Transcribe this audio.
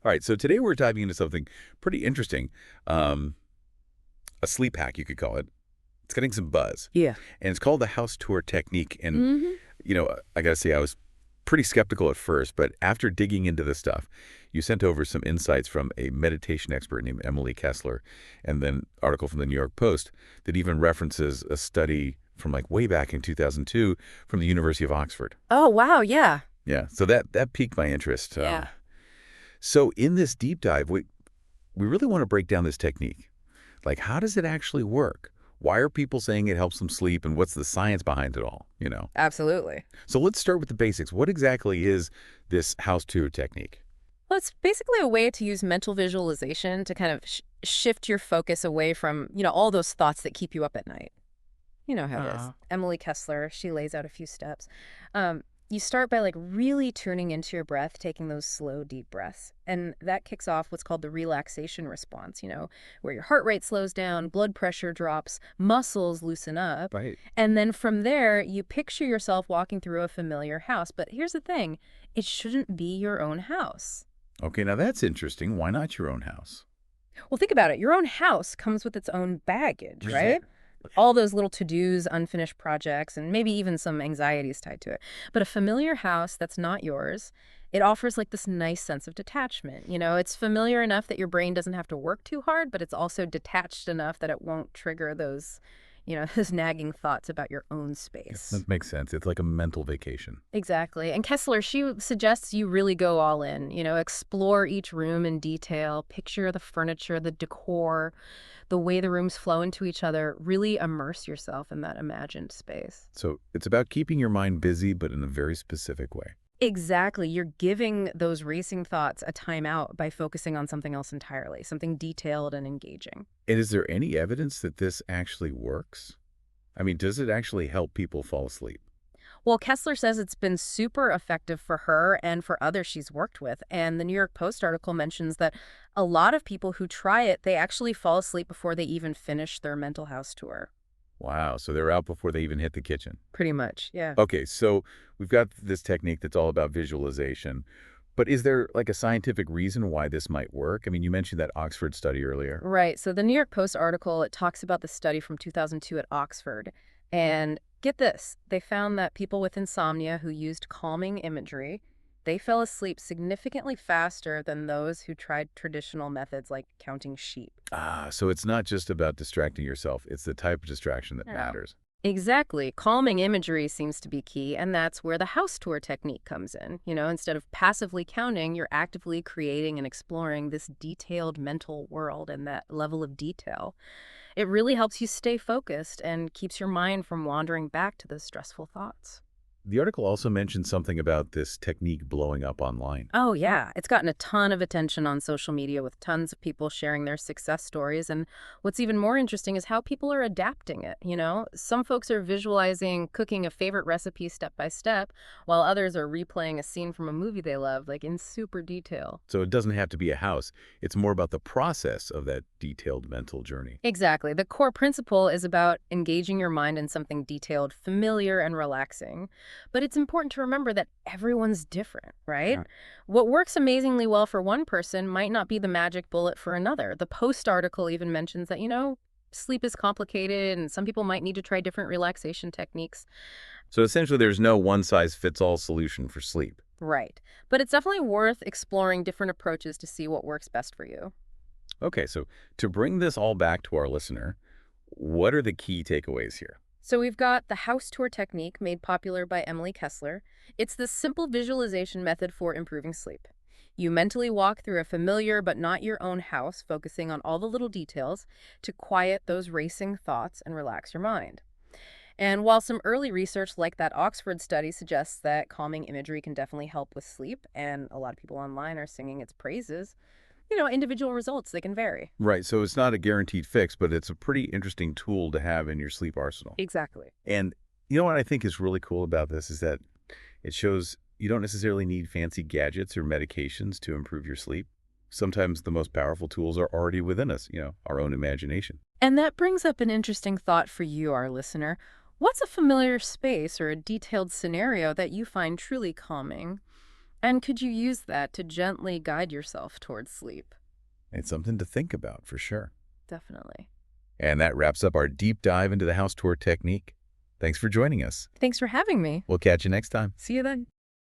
All right, so today we're diving into something pretty interesting. Um, a sleep hack, you could call it. It's getting some buzz, Yeah. and it's called the house tour technique. And, Hmm. I got to say, I was pretty skeptical at first, but after digging into this stuff, you sent over some insights from a meditation expert named Emily Kessler, and then article from the New York Post that even references a study from like way back in 2002 from the University of Oxford. Oh, wow. Yeah. Yeah, so that piqued my interest. Yeah. So in this deep dive, we really want to break down this technique. Like, how does it actually work? Why are people saying it helps them sleep, and what's the science behind it all? Absolutely. So let's start with the basics. What exactly is this house tour technique? Well, it's basically a way to use mental visualization to kind of shift your focus away from, all those thoughts that keep you up at night. You know how it is. Uh, Emily Kessler, she lays out a few steps. You start by like really tuning into your breath, taking those slow, deep breaths. And that kicks off what's called the relaxation response, where your heart rate slows down, blood pressure drops, muscles loosen up. right. And then from there, you picture yourself walking through a familiar house. But here's the thing, it shouldn't be your own house. Okay, now that's interesting. Why not your own house? Well, think about it. Your own house comes with its own baggage, Yeah. right? All those little to-dos, unfinished projects, and maybe even some anxieties tied to it. But a familiar house that's not yours, it offers like this nice sense of detachment. It's familiar enough that your brain doesn't have to work too hard, but it's also detached enough that it won't trigger those, those nagging thoughts about your own space. That makes sense. It's like a mental vacation. Exactly. And Kessler, she suggests you really go all in, explore each room in detail, picture the furniture, the decor, the way the rooms flow into each other, really immerse yourself in that imagined space. So it's about keeping your mind busy, but in a very specific way. Exactly. You're giving those racing thoughts a timeout by focusing on something else entirely, something detailed and engaging. And is there any evidence that this actually works? I mean, does it actually help people fall asleep? Well, Kessler says it's been super effective for her and for others she's worked with. And the New York Post article mentions that a lot of people who try it, they actually fall asleep before they even finish their mental house tour. Wow, so they're out before they even hit the kitchen. Pretty much, yeah. Okay, so we've got this technique that's all about visualization, but is there like a scientific reason why this might work? I mean, you mentioned that Oxford study earlier. Right. So the New York Post article, it talks about the study from 2002 at Oxford. And get this, they found that people with insomnia who used calming imagery, they fell asleep significantly faster than those who tried traditional methods like counting sheep. So it's not just about distracting yourself, it's the type of distraction that Yeah. matters. Exactly. Calming imagery seems to be key, and that's where the house tour technique comes in. Instead of passively counting, you're actively creating and exploring this detailed mental world and that level of detail. It really helps you stay focused and keeps your mind from wandering back to those stressful thoughts. The article also mentioned something about this technique blowing up online. Oh, yeah. It's gotten a ton of attention on social media with tons of people sharing their success stories. And what's even more interesting is how people are adapting it. Some folks are visualizing cooking a favorite recipe step by step, while others are replaying a scene from a movie they love, like in super detail. So it doesn't have to be a house, it's more about the process of that detailed mental journey. Exactly. The core principle is about engaging your mind in something detailed, familiar, and relaxing. But it's important to remember that everyone's different, right? Yeah. What works amazingly well for one person might not be the magic bullet for another. The Post article even mentions that, sleep is complicated and some people might need to try different relaxation techniques. So essentially, there's no one-size-fits-all solution for sleep. Right. But it's definitely worth exploring different approaches to see what works best for you. Okay, so to bring this all back to our listener, what are the key takeaways here? So we've got the house tour technique made popular by Emily Kessler. It's this simple visualization method for improving sleep. You mentally walk through a familiar but not your own house, focusing on all the little details to quiet those racing thoughts and relax your mind. And while some early research like that Oxford study suggests that calming imagery can definitely help with sleep, and a lot of people online are singing its praises, individual results, they can vary. Right, so it's not a guaranteed fix, but it's a pretty interesting tool to have in your sleep arsenal. Exactly. And you know what I think is really cool about this is that it shows you don't necessarily need fancy gadgets or medications to improve your sleep. Sometimes the most powerful tools are already within us, our own imagination. And that brings up an interesting thought for you, our listener. What's a familiar space or a detailed scenario that you find truly calming? And could you use that to gently guide yourself towards sleep? It's something to think about for sure. Definitely. And that wraps up our deep dive into the house tour technique. Thanks for joining us. Thanks for having me. We'll catch you next time. See you then.